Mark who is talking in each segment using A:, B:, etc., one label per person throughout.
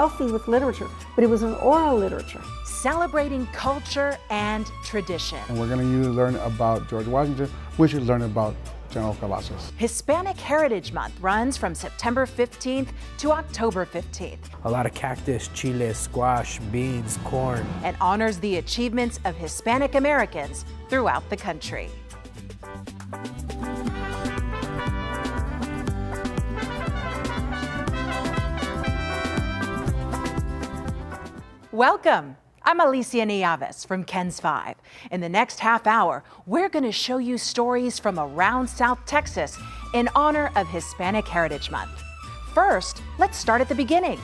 A: wealthy with literature, but it was an oral literature.
B: Celebrating culture and tradition.
C: And we're going to learn about George Washington. We should learn about General Cavazos.
B: Hispanic Heritage Month runs from September 15th to October 15th.
D: A lot of cactus, chile, squash, beans, corn.
B: And honors the achievements of Hispanic Americans throughout the country. Welcome. I'm Alicia Nieves from KENS 5. In the next half hour, we're going to show you stories from around South Texas in honor of Hispanic Heritage Month. First, let's start at the beginning.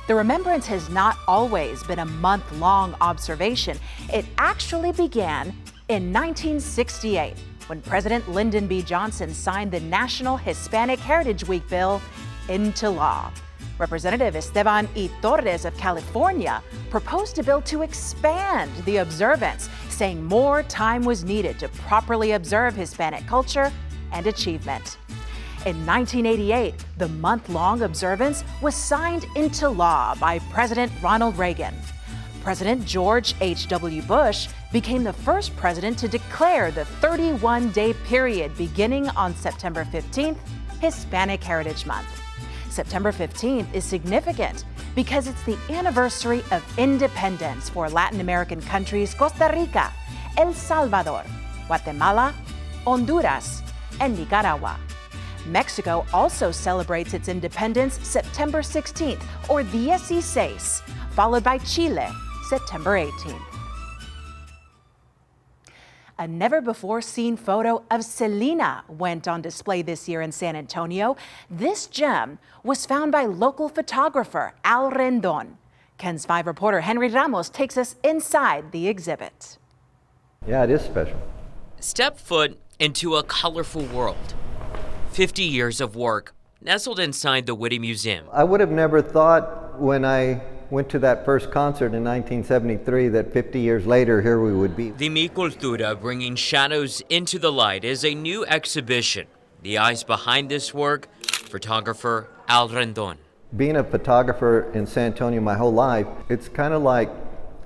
B: The remembrance has not always been a month-long observation. It actually began in 1968 when President Lyndon B. Johnson signed the National Hispanic Heritage Week bill into law. Representative Esteban E. Torres of California proposed a bill to expand the observance, saying more time was needed to properly observe Hispanic culture and achievement. In 1988, the month-long observance was signed into law by President Ronald Reagan. President George H.W. Bush became the first president to declare the 31-day period beginning on September 15th Hispanic Heritage Month. September 15th is significant because it's the anniversary of independence for Latin American countries Costa Rica, El Salvador, Guatemala, Honduras, and Nicaragua. Mexico also celebrates its independence September 16th, or 16, followed by Chile, September 18th. A never-before-seen photo of Selena went on display this year in San Antonio. This gem was found by local photographer Al Rendon. KENS 5 reporter Henry Ramos takes us inside the exhibit.
E: Yeah, it is special.
F: Step foot into a colorful world. 50 years of work nestled inside the Whitty Museum.
E: I would have never thought when I went to that first concert in 1973 that 50 years later here we would be.
F: The Mi Cultura, bringing shadows into the light, is a new exhibition. The eyes behind this work, photographer Al Rendon.
E: Being a photographer in San Antonio my whole life, it's kind of like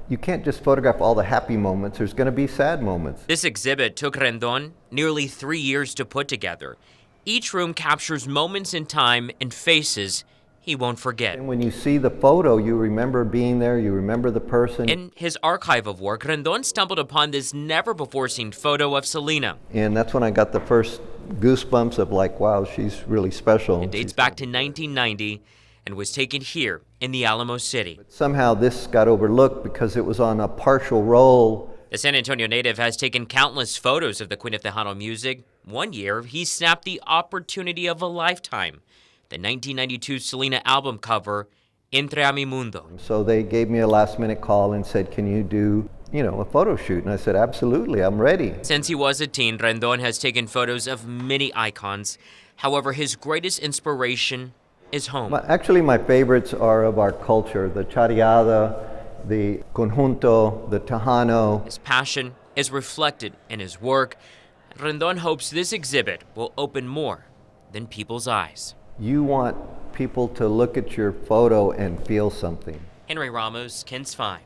E: you can't just photograph all the happy moments. There's going to be sad moments.
F: This exhibit took Rendon nearly 3 years to put together. Each room captures moments in time and faces he won't forget.
E: And when you see the photo, you remember being there, you remember the person.
F: In his archive of work, Rendon stumbled upon this never-before-seen photo of Selena.
E: And that's when I got the first goosebumps of like, wow, she's really special.
F: It dates back to 1990 and was taken here in the Alamo City.
E: But somehow this got overlooked because it was on a partial roll.
F: The San Antonio native has taken countless photos of the Queen of Tejano music. One year, he snapped the opportunity of a lifetime. The 1992 Selena album cover, Entre a mi Mundo.
E: So they gave me a last-minute call and said, can you do, a photo shoot? And I said, absolutely, I'm ready.
F: Since he was a teen, Rendon has taken photos of many icons. However, his greatest inspiration is home.
E: Actually, my favorites are of our culture, the charreada, the conjunto, the Tejano.
F: His passion is reflected in his work. Rendon hopes this exhibit will open more than people's eyes.
E: You want people to look at your photo and feel something.
F: Henry Ramos, KENS 5.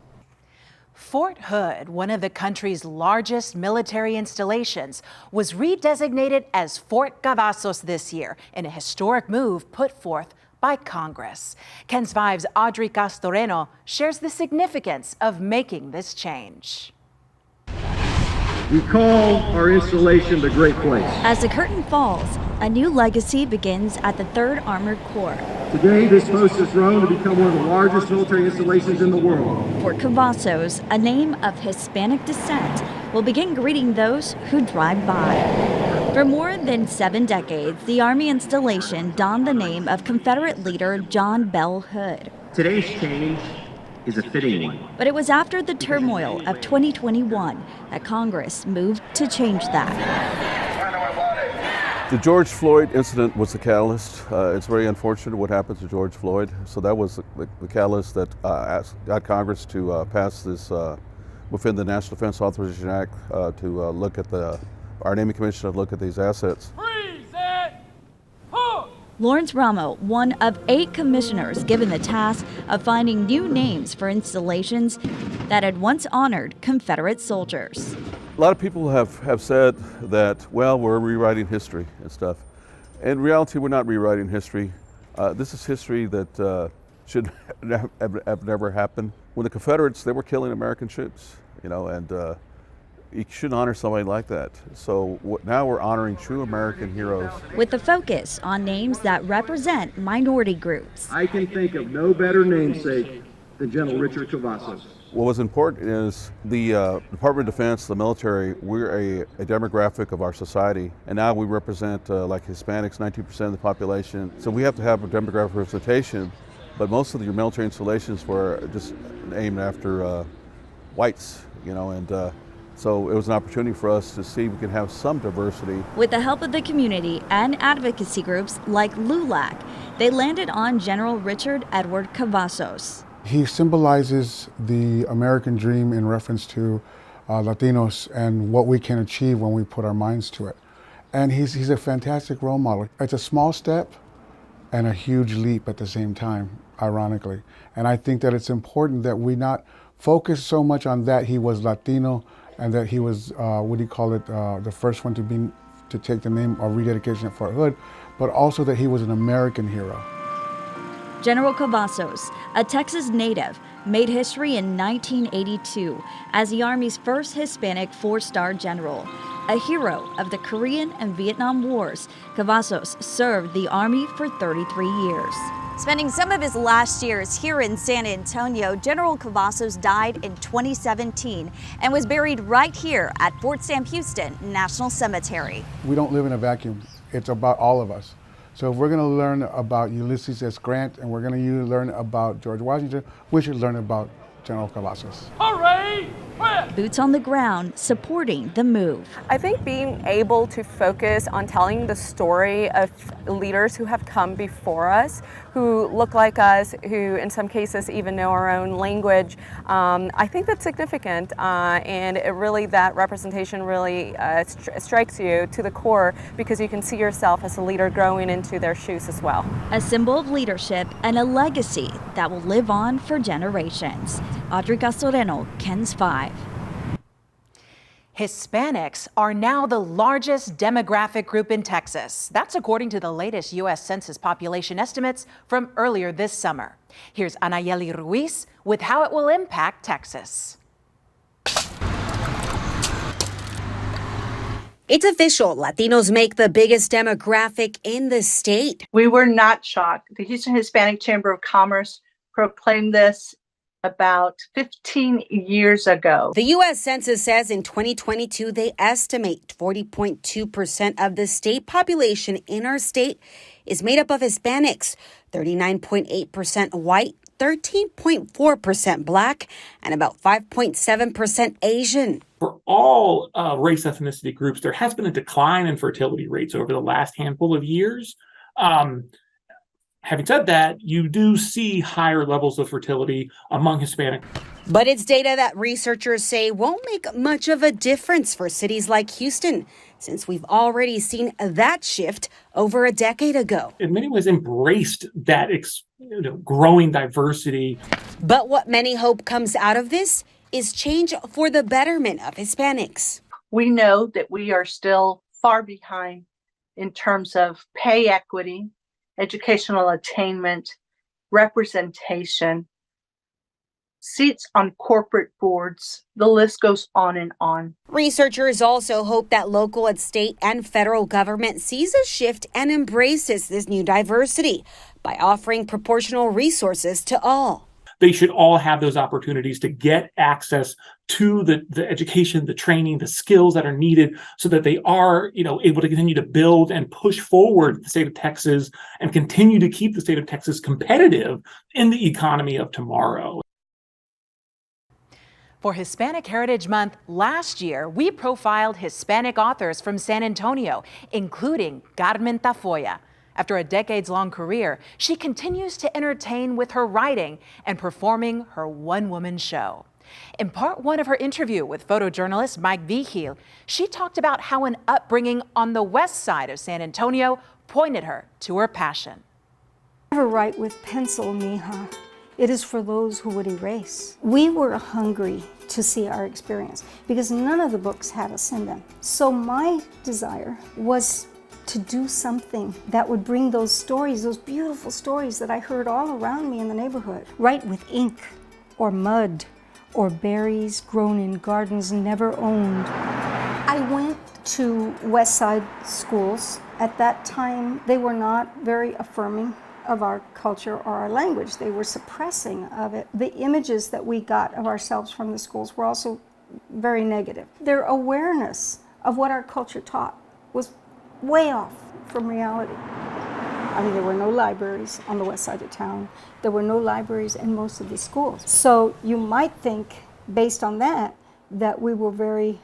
B: Fort Hood, one of the country's largest military installations, was redesignated as Fort Cavazos this year in a historic move put forth by Congress. KENS 5's Audrey Castoreno shares the significance of making this change.
G: We call our installation the Great Place.
H: As the curtain falls, a new legacy begins at the 3rd Armored Corps.
G: Today, this post has grown to become one of the largest military installations in the world.
H: Fort Cavazos, a name of Hispanic descent, will begin greeting those who drive by. For more than 7 decades, the Army installation donned the name of Confederate leader John Bell Hood.
G: Today's change is a fitting one.
H: But it was after the turmoil of 2021 that Congress moved to change that.
I: The George Floyd incident was the catalyst. It's very unfortunate what happened to George Floyd. So that was the catalyst that got Congress to pass this within the National Defense Authorization Act to look at our naming commission to look at these assets.
J: Freeze it! Huh!
H: Lawrence Ramo, one of 8 commissioners given the task of finding new names for installations that had once honored Confederate soldiers.
I: A lot of people have said that, well, we're rewriting history and stuff. In reality, we're not rewriting history. This is history that should have never happened. When the Confederates, they were killing American troops, you know, and you shouldn't honor somebody like that. So now we're honoring true American heroes.
H: With the focus on names that represent minority groups.
G: I can think of no better namesake than General Richard Cavazos.
I: What was important is the Department of Defense, the military, we're a demographic of our society, and now we represent like Hispanics, 19% of the population. So we have to have a demographic representation, but most of your military installations were just named after whites, you know, and so it was an opportunity for us to see if we could have some diversity.
H: With the help of the community and advocacy groups like LULAC, they landed on General Richard Edward Cavazos.
C: He symbolizes the American dream in reference to Latinos and what we can achieve when we put our minds to it. And he's a fantastic role model. It's a small step and a huge leap at the same time, ironically. And I think that it's important that we not focus so much on that he was Latino and that he was, the first one to take the name of rededication at Fort Hood, but also that he was an American hero.
H: General Cavazos, a Texas native, made history in 1982 as the Army's first Hispanic 4-star general. A hero of the Korean and Vietnam Wars, Cavazos served the Army for 33 years. Spending some of his last years here in San Antonio, General Cavazos died in 2017 and was buried right here at Fort Sam Houston National Cemetery.
C: We don't live in a vacuum. It's about all of us. So if we're going to learn about Ulysses S. Grant and we're going to learn about George Washington, we should learn about General Cavazos.
J: Hooray!
H: Boots on the ground supporting the move.
K: I think being able to focus on telling the story of leaders who have come before us, who look like us, who in some cases even know our own language, I think that's significant, and it really, that representation really strikes you to the core because you can see yourself as a leader growing into their shoes as well.
H: A symbol of leadership and a legacy that will live on for generations. Audrey Castoreno, KENS 5.
B: Hispanics are now the largest demographic group in Texas. That's according to the latest U.S. Census population estimates from earlier this summer. Here's Anayeli Ruiz with how it will impact Texas.
L: It's official. Latinos make the biggest demographic in the state.
M: We were not shocked. The Houston Hispanic Chamber of Commerce proclaimed this about 15 years ago.
L: The U.S. Census says in 2022, they estimate 40.2% of the state population in our state is made up of Hispanics, 39.8% white, 13.4% Black, and about 5.7% Asian.
J: For all race ethnicity groups, there has been a decline in fertility rates over the last handful of years. Having said that, you do see higher levels of fertility among Hispanic.
L: But it's data that researchers say won't make much of a difference for cities like Houston, since we've already seen that shift over a decade ago.
J: In many ways, embraced that growing diversity.
L: But what many hope comes out of this is change for the betterment of Hispanics.
M: We know that we are still far behind in terms of pay equity, educational attainment, representation, seats on corporate boards. The list goes on and on.
L: Researchers also hope that local, state, and federal government sees a shift and embraces this new diversity by offering proportional resources to all.
J: They should all have those opportunities to get access to the education, the training, the skills that are needed so that they are, able to continue to build and push forward the state of Texas and continue to keep the state of Texas competitive in the economy of tomorrow.
B: For Hispanic Heritage Month last year, we profiled Hispanic authors from San Antonio, including Carmen Tafoya. After a decades-long career, she continues to entertain with her writing and performing her one-woman show. In part one of her interview with photojournalist Mike Vigil, she talked about how an upbringing on the west side of San Antonio pointed her to her passion.
A: Never write with pencil, mija. It is for those who would erase. We were hungry to see our experience because none of the books had us in them. So my desire was to do something that would bring those stories, those beautiful stories that I heard all around me in the neighborhood. Write with ink or mud or berries grown in gardens never owned. I went to West Side schools. At that time, they were not very affirming of our culture or our language. They were suppressing of it. The images that we got of ourselves from the schools were also very negative. Their awareness of what our culture taught was way off from reality. I mean, there were no libraries on the west side of town. There were no libraries in most of the schools. So you might think, based on that, that we were very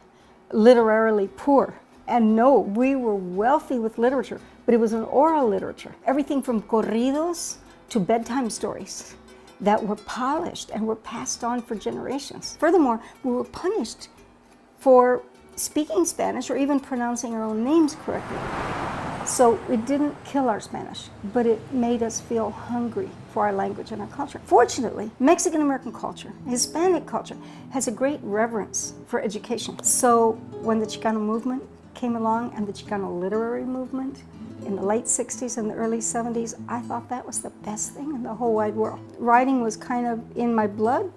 A: literarily poor. And no, we were wealthy with literature, but it was an oral literature. Everything from corridos to bedtime stories that were polished and were passed on for generations. Furthermore, we were punished for speaking Spanish or even pronouncing our own names correctly. So it didn't kill our Spanish, but it made us feel hungry for our language and our culture. Fortunately, Mexican-American culture, Hispanic culture, has a great reverence for education. So when the Chicano movement came along and the Chicano literary movement in the late 60s and the early 70s, I thought that was the best thing in the whole wide world. Writing was kind of in my blood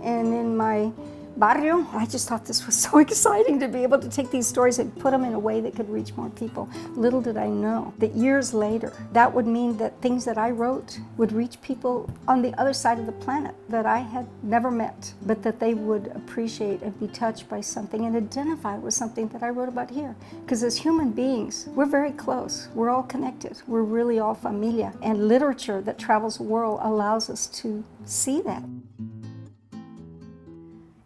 A: and in my barrio. I just thought this was so exciting to be able to take these stories and put them in a way that could reach more people. Little did I know that years later, that would mean that things that I wrote would reach people on the other side of the planet that I had never met, but that they would appreciate and be touched by something and identify with something that I wrote about here. Because as human beings, we're very close. We're all connected. We're really all familia. And literature that travels the world allows us to see that.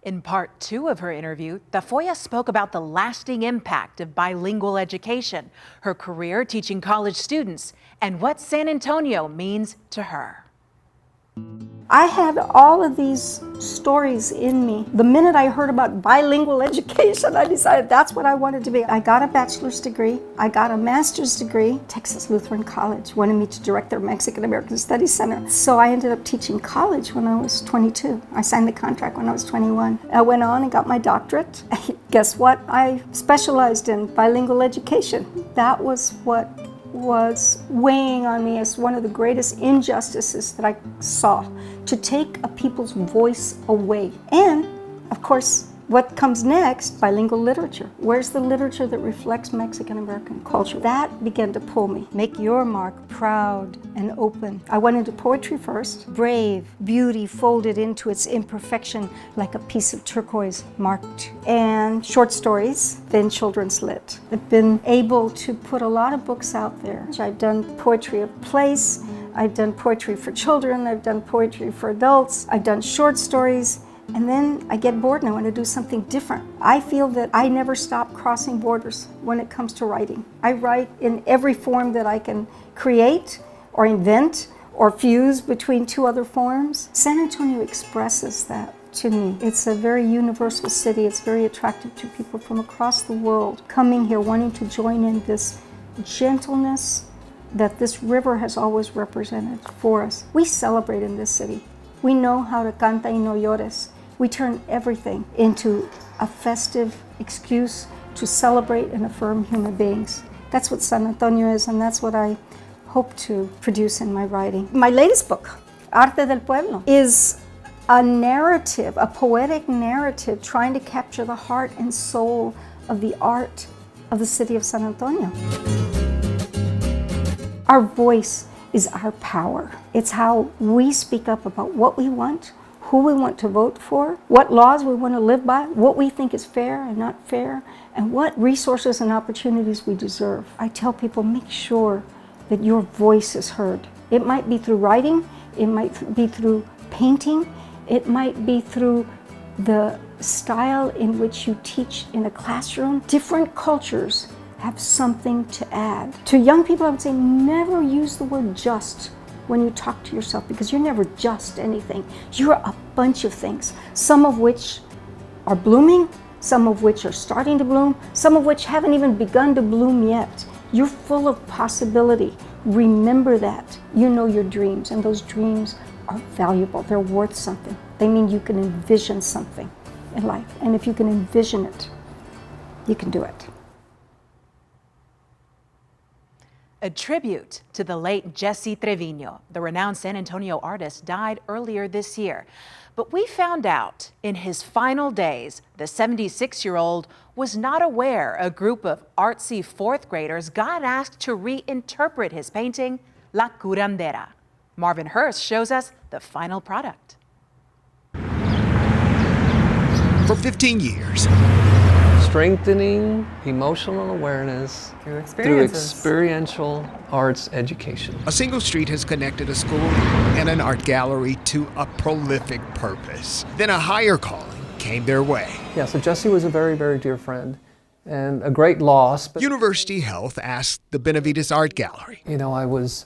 B: In part 2 of her interview, Tafoya spoke about the lasting impact of bilingual education, her career teaching college students, and what San Antonio means to her.
A: I had all of these stories in me. The minute I heard about bilingual education, I decided that's what I wanted to be. I got a bachelor's degree. I got a master's degree. Texas Lutheran College wanted me to direct their Mexican-American Studies Center. So I ended up teaching college when I was 22. I signed the contract when I was 21. I went on and got my doctorate. Guess what? I specialized in bilingual education. That was what was weighing on me as one of the greatest injustices that I saw, to take a people's voice away. And, of course, what comes next? Bilingual literature. Where's the literature that reflects Mexican-American culture? That began to pull me. Make your mark proud and open. I went into poetry first. Brave, beauty folded into its imperfection like a piece of turquoise marked. And short stories, then children's lit. I've been able to put a lot of books out there. I've done poetry of place. I've done poetry for children. I've done poetry for adults. I've done short stories. And then I get bored and I want to do something different. I feel that I never stop crossing borders when it comes to writing. I write in every form that I can create or invent or fuse between two other forms. San Antonio expresses that to me. It's a very universal city. It's very attractive to people from across the world coming here wanting to join in this gentleness that this river has always represented for us. We celebrate in this city. We know how to canta y no llores. We turn everything into a festive excuse to celebrate and affirm human beings. That's what San Antonio is, and that's what I hope to produce in my writing. My latest book, Arte del Pueblo, is a narrative, a poetic narrative trying to capture the heart and soul of the art of the city of San Antonio. Our voice is our power. It's how we speak up about what we want, who we want to vote for, what laws we want to live by, what we think is fair and not fair, and what resources and opportunities we deserve. I tell people, make sure that your voice is heard. It might be through writing, it might be through painting, it might be through the style in which you teach in a classroom. Different cultures have something to add. To young people, I would say never use the word just when you talk to yourself, because you're never just anything. You're a bunch of things, some of which are blooming, some of which are starting to bloom, some of which haven't even begun to bloom yet. You're full of possibility. Remember that. You know your dreams, and those dreams are valuable. They're worth something. They mean you can envision something in life. And if you can envision it, you can do it.
B: A tribute to the late Jesse Trevino, the renowned San Antonio artist, died earlier this year. But we found out in his final days, the 76-year-old was not aware a group of artsy fourth graders got asked to reinterpret his painting, La Curandera. Marvin Hurst shows us the final product.
N: For 15 years,
O: strengthening emotional awareness through experiential arts education.
N: a single street has connected a school and an art gallery to a prolific purpose. Then a higher calling came their way.
O: Yeah, so Jesse was a very, very dear friend and a great loss. But,
N: University Health asked the Benavides Art Gallery.
O: you know, I was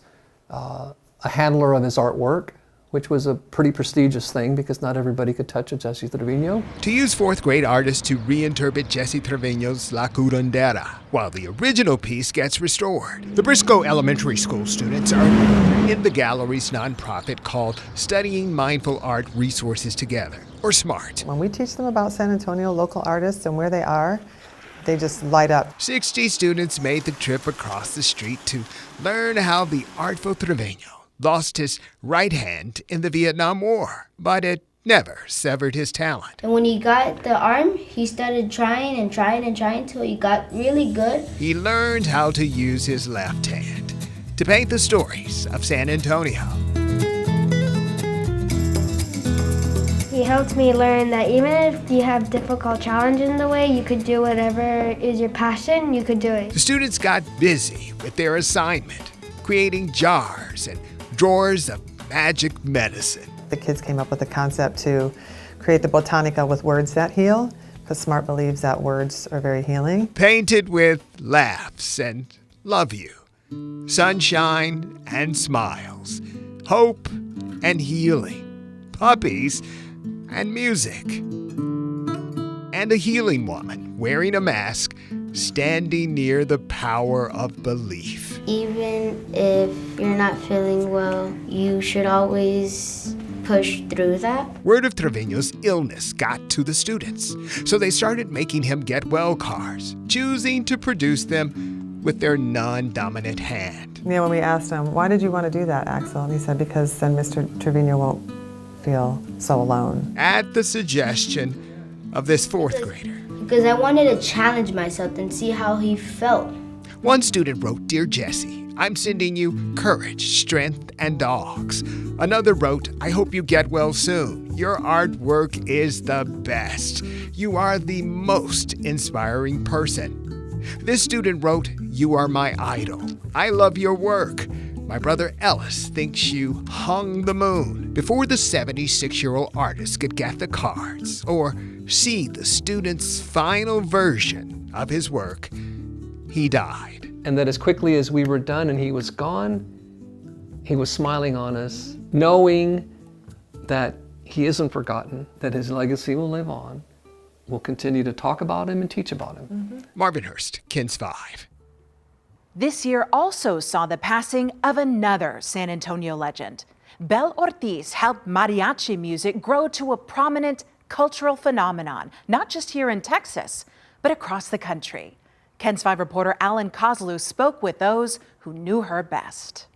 O: a handler of his artwork, which was a pretty prestigious thing because not everybody could touch a Jesse Trevino.
N: To use fourth grade artists to reinterpret Jesse Trevino's La Curandera, while the original piece gets restored. The Briscoe Elementary School students are in the gallery's nonprofit called Studying Mindful Art Resources Together, or SMART.
P: When we teach them about San Antonio local artists and where they are, they just light up.
N: 60 students made the trip across the street to learn how the artful Trevino lost his right hand in the Vietnam War, but it never severed his talent.
Q: And when he got the arm, he started trying till he got really good.
N: He learned how to use his left hand to paint the stories of San Antonio.
Q: He helped me learn that even if you have difficult challenges in the way, you could do whatever is your passion, you could do it.
N: The students got busy with their assignment, creating jars and drawers of magic medicine.
P: The kids came up with a concept to create the botanica with words that heal, because SMART believes that words are very healing.
N: Painted with laughs and love you, sunshine and smiles, hope and healing, puppies and music, and a healing woman wearing a mask standing near the power of belief.
Q: Even if you're not feeling well, you should always push through that.
N: Word of Trevino's illness got to the students, so they started making him get well cards, choosing to produce them with their non-dominant hand.
P: You know, when we asked him, why did you want to do that, Axel? And he said, because then Mr. Trevino won't feel so alone.
N: At the suggestion of this fourth grader.
Q: Because I wanted to challenge myself and see how he felt.
N: One student wrote, "Dear Jesse, I'm sending you courage, strength, and dogs." Another wrote, "I hope you get well soon. Your artwork is the best. You are the most inspiring person." This student wrote, "You are my idol. I love your work. My brother Ellis thinks you hung the moon." Before the 76-year-old artist could get the cards or see the student's final version of his work, he died.
O: And that as quickly as we were done and he was gone, he was smiling on us, knowing that he isn't forgotten, that his legacy will live on. We'll continue to talk about him and teach about him.
N: Marvin Hurst, KENS 5.
B: This year also saw the passing of another San Antonio legend. Bel Ortiz helped mariachi music grow to a prominent cultural phenomenon, not just here in Texas, but across the country. KENS 5 reporter Alan Kozlu spoke with those who knew her best.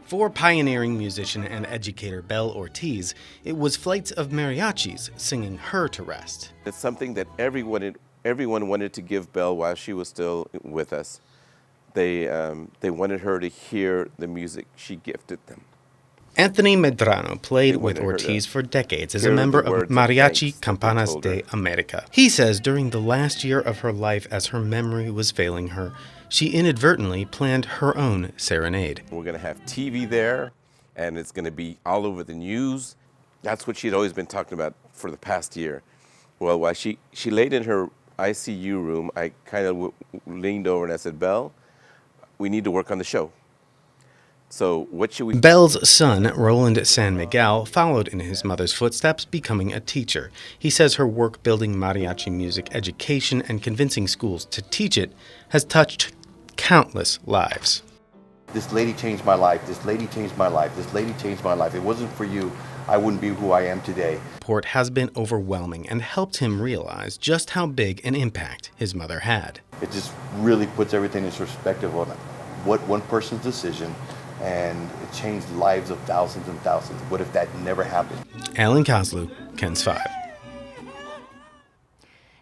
R: For pioneering musician and educator Bel Ortiz, it was flights of mariachis singing her to rest.
S: It's something that everyone wanted to give Bel while she was still with us. They wanted her to hear the music she gifted them.
R: Anthony Medrano played with Ortiz for decades as a member of Mariachi Campanas de America. He says during the last year of her life, as her memory was failing her, she inadvertently planned her own serenade.
S: We're going to have TV there, and it's going to be all over the news. That's what she'd always been talking about for the past year. Well, while she laid in her ICU room, I kind of leaned over and I said, "Bel, we need to work on the show." So what should we...
R: Belle's son, Roland San Miguel, followed in his mother's footsteps, becoming a teacher. He says her work building mariachi music education and convincing schools to teach it has touched countless lives.
T: This lady changed my life. This lady changed my life. This lady changed my life. If it wasn't for you, I wouldn't be who I am today.
R: Support has been overwhelming and helped him realize just how big an impact his mother had.
T: It just really puts everything in perspective on what one person's decision, and it changed the lives of thousands and thousands. What if that never happened?
R: Alan Kozlu, KENS 5.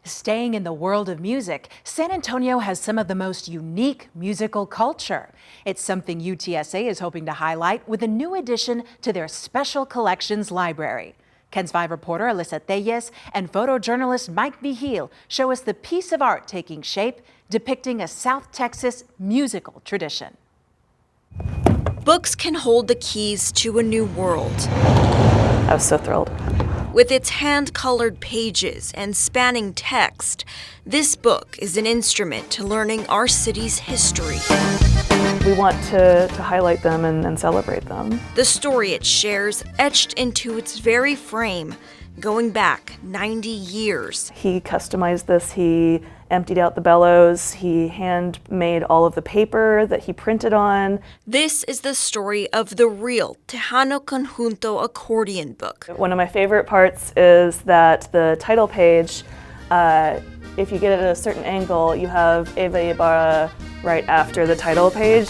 B: Staying in the world of music, San Antonio has some of the most unique musical culture. It's something UTSA is hoping to highlight with a new addition to their Special Collections Library. KENS 5 reporter Alyssa Telles and photojournalist Mike Vigil show us the piece of art taking shape, depicting a South Texas musical tradition.
U: Books can hold the keys to a new world.
V: I was so thrilled.
U: With its hand-colored pages and spanning text, this book is an instrument to learning our city's history.
V: We want to highlight them and celebrate them.
U: The story it shares etched into its very frame, going back 90 years.
V: He customized this. He emptied out the bellows. He handmade all of the paper that he printed on.
U: This is the story of the real Tejano Conjunto accordion book.
V: One of my favorite parts is that the title page, if you get it at a certain angle, you have Eva Ibarra right after the title page.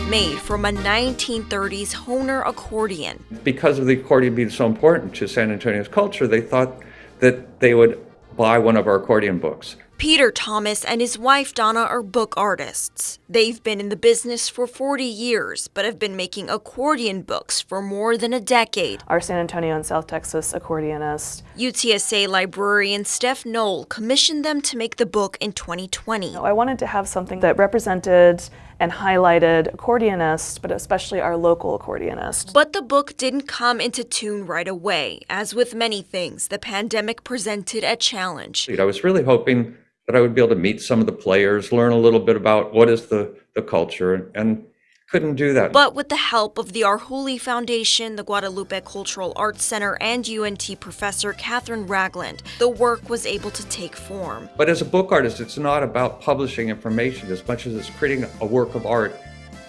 U: Made from a 1930s Hohner accordion.
W: Because of the accordion being so important to San Antonio's culture, they thought that they would buy one of our accordion books.
U: Peter Thomas and his wife Donna are book artists. They've been in the business for 40 years, but have been making accordion books for more than a decade.
V: Our San Antonio and South Texas accordionist.
U: UTSA librarian Steph Knoll commissioned them to make the book in 2020.
V: I wanted to have something that represented and highlighted accordionists, but especially our local accordionists.
U: But the book didn't come into tune right away. As with many things, the pandemic presented a challenge.
W: I was really hoping that I would be able to meet some of the players, learn a little bit about what is the culture, and couldn't do that.
U: But with the help of the Arhuli Foundation, the Guadalupe Cultural Arts Center, and UNT professor Catherine Ragland, the work was able to take form.
W: But as a book artist, it's not about publishing information as much as it's creating a work of art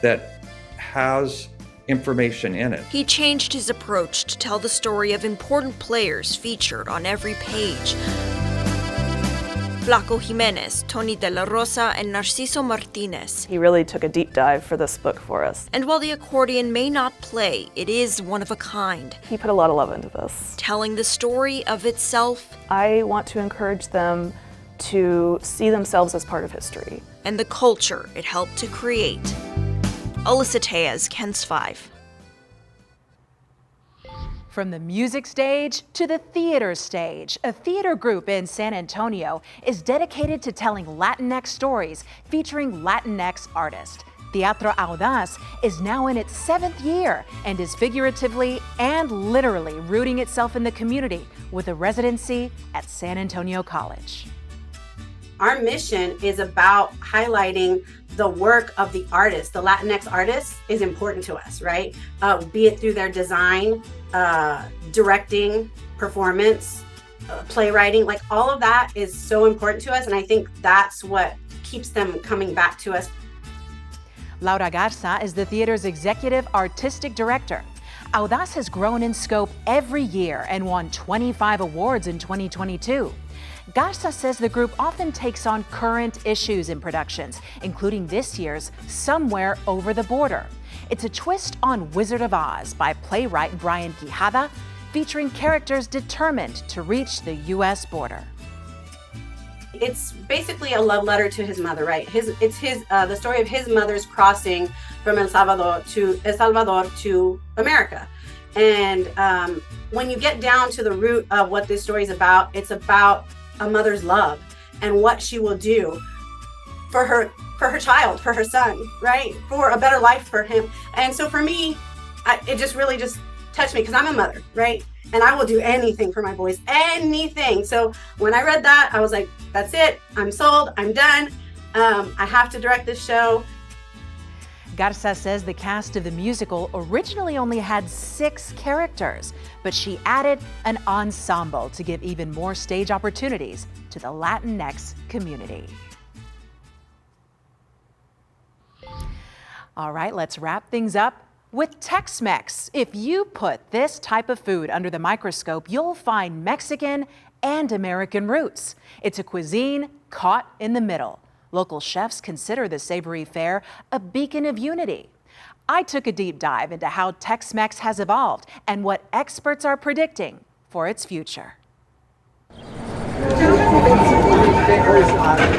W: that has information in it.
U: He changed his approach to tell the story of important players featured on every page. Flaco Jimenez, Tony De La Rosa, and Narciso Martinez.
V: He really took a deep dive for this book for us.
U: And while the accordion may not play, it is one of a kind.
V: He put a lot of love into this.
U: Telling the story of itself.
V: I want to encourage them to see themselves as part of history.
U: And the culture it helped to create. Alyssa Telles, KENS 5.
B: From the music stage to the theater stage, a theater group in San Antonio is dedicated to telling Latinx stories featuring Latinx artists. Teatro Audaz is now in its 7th year and is figuratively and literally rooting itself in the community with a residency at San Antonio College.
X: Our mission is about highlighting the work of the artists. The Latinx artists is important to us, right? Be it through their design, directing, performance, playwriting, like all of that is so important to us. And I think that's what keeps them coming back to us.
B: Laura Garza is the theater's executive artistic director. Audaz has grown in scope every year and won 25 awards in 2022. Garza says the group often takes on current issues in productions, including this year's Somewhere Over the Border. It's a twist on Wizard of Oz by playwright Brian Quijada, featuring characters determined to reach the U.S. border.
X: It's basically a love letter to his mother, right? It's the story of his mother's crossing from El Salvador to America. And when you get down to the root of what this story is about, it's about a mother's love and what she will do for her child, for her son, right? For a better life for him. And so for me, it just really just touched me because I'm a mother, right? And I will do anything for my boys, anything. So when I read that, I was like, that's it. I'm sold. I'm done. I have to direct this show.
B: Garza says the cast of the musical originally only had 6 characters, but she added an ensemble to give even more stage opportunities to the Latinx community. All right, let's wrap things up with Tex-Mex. If you put this type of food under the microscope, you'll find Mexican and American roots. It's a cuisine caught in the middle. Local chefs consider the savory fare a beacon of unity. I took a deep dive into how Tex-Mex has evolved and what experts are predicting for its future.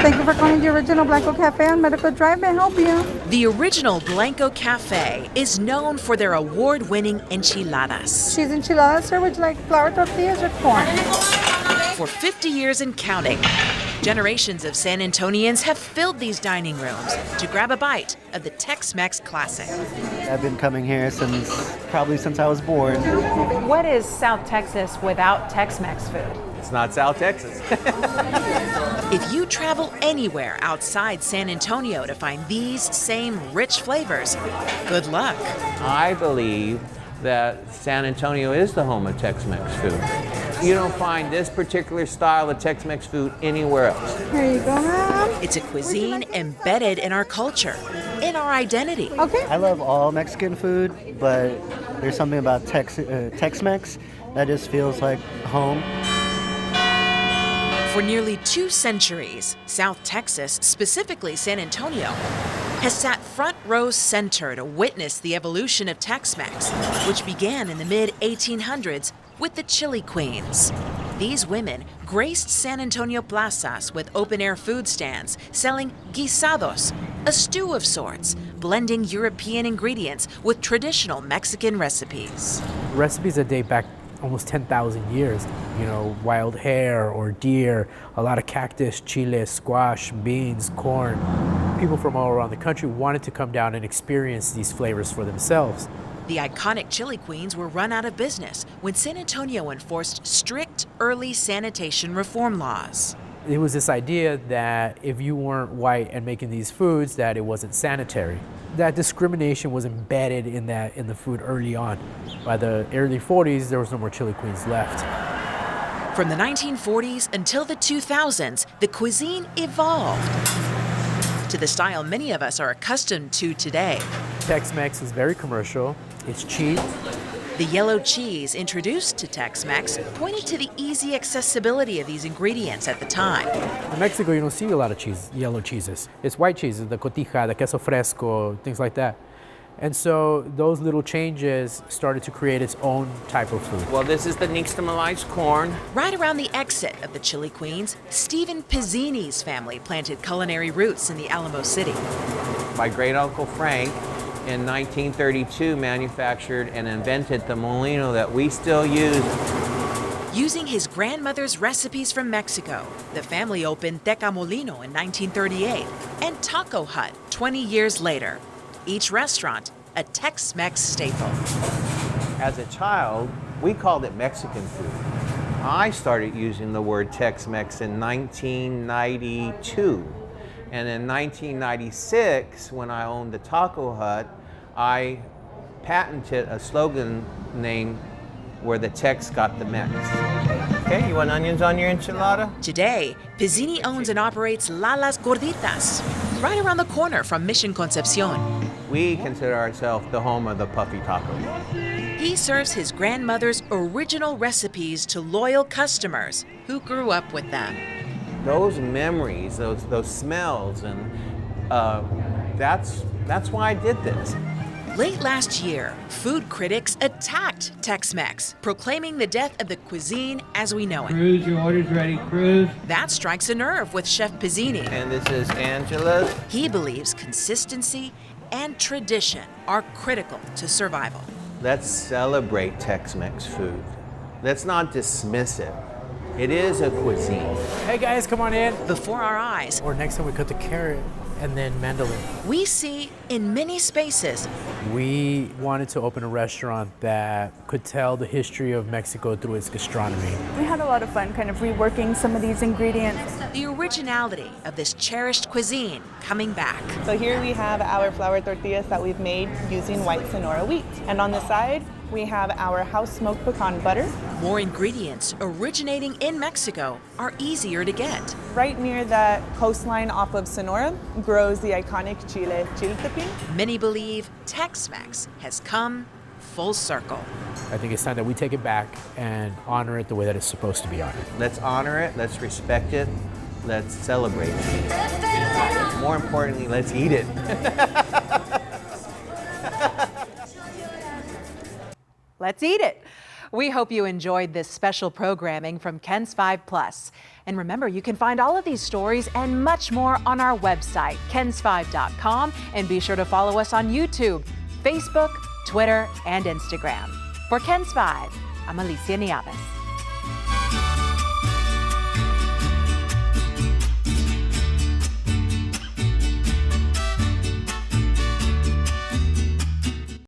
D: Thank you for calling the Original Blanco Cafe on Medical Drive. May I help you?
E: The Original Blanco Cafe is known for their award-winning enchiladas.
D: Cheese enchiladas, sir. Would you like flour tortillas or corn?
E: For 50 years and counting, generations of San Antonians have filled these dining rooms to grab a bite of the Tex-Mex classic.
F: I've been coming here probably since I was born.
B: What is South Texas without Tex-Mex food?
G: It's not South Texas.
E: If you travel anywhere outside San Antonio to find these same rich flavors, good luck.
G: I believe that San Antonio is the home of Tex-Mex food. You don't find this particular style of Tex-Mex food anywhere else.
D: Here you go, ma'am.
E: It's a cuisine embedded in our culture, in our identity.
D: Okay.
F: I love all Mexican food, but there's something about Tex-Mex that just feels like home.
E: For nearly 2 centuries, South Texas, specifically San Antonio, has sat front row center to witness the evolution of Tex-Mex, which began in the mid-1800s with the Chili Queens. These women graced San Antonio plazas with open-air food stands selling guisados, a stew of sorts, blending European ingredients with traditional Mexican recipes.
Y: Recipes that date back almost 10,000 years. You know, wild hare or deer, a lot of cactus, chile, squash, beans, corn. People from all around the country wanted to come down and experience these flavors for themselves.
E: The iconic Chili Queens were run out of business when San Antonio enforced strict early sanitation reform laws.
Y: It was this idea that if you weren't white and making these foods, that it wasn't sanitary. That discrimination was embedded in the food early on. By the early 40s, there was no more Chili Queens left.
E: From the 1940s until the 2000s, the cuisine evolved to the style many of us are accustomed to today.
Y: Tex-Mex is very commercial. It's cheap.
E: The yellow cheese introduced to Tex-Mex pointed to the easy accessibility of these ingredients at the time.
Y: In Mexico, you don't see a lot of yellow cheeses. It's white cheeses, the cotija, the queso fresco, things like that. And so those little changes started to create its own type of food.
G: Well, this is the nixtamalized corn.
E: Right around the exit of the Chili Queens, Stephen Pizzini's family planted culinary roots in the Alamo City.
G: My great-uncle Frank, in 1932, manufactured and invented the molino that we still use.
E: Using his grandmother's recipes from Mexico, the family opened Teca Molino in 1938 and Taco Hut 20 years later. Each restaurant a Tex-Mex staple.
G: As a child, we called it Mexican food. I started using the word Tex-Mex in 1992. And in 1996, when I owned the Taco Hut, I patented a slogan name where the Tex got the Mex. Okay, you want onions on your enchilada?
E: Today, Pizzini owns and operates Lala's Gorditas, right around the corner from Mission Concepcion.
G: We consider ourselves the home of the puffy taco.
E: He serves his grandmother's original recipes to loyal customers who grew up with them.
G: Those memories, those smells, and that's why I did this.
E: Late last year, food critics attacked Tex-Mex, proclaiming the death of the cuisine as we know it.
Z: Cruz, your order's ready, Cruz.
E: That strikes a nerve with Chef Pizzini.
G: And this is Angela's.
E: He believes consistency and tradition are critical to survival.
G: Let's celebrate Tex-Mex food. Let's not dismiss it. It is a cuisine.
Y: Hey guys, come on in.
E: Before our eyes.
Y: Or next time we cut the carrot and then mandolin.
E: We see in many spaces
Y: We wanted to open a restaurant that could tell the history of Mexico through its gastronomy.
C: We had a lot of fun kind of reworking some of these ingredients.
E: the originality of this cherished cuisine coming back.
H: So here we have our flour tortillas that we've made using white Sonora wheat. And on the side, we have our house-smoked pecan butter.
E: More ingredients originating in Mexico are easier to get.
H: Right near the coastline off of Sonora grows the iconic chile chiltepin.
E: Many believe Tex-Mex has come full circle.
Y: I think it's time that we take it back and honor it the way that it's supposed to be honored.
G: Let's honor it, let's respect it, let's celebrate it. More importantly, let's eat it.
B: Let's eat it. We hope you enjoyed this special programming from KENS 5 Plus. And remember, you can find all of these stories and much more on our website, kens5.com, and be sure to follow us on YouTube, Facebook, Twitter, and Instagram. For KENS 5, I'm Alicia Nieves.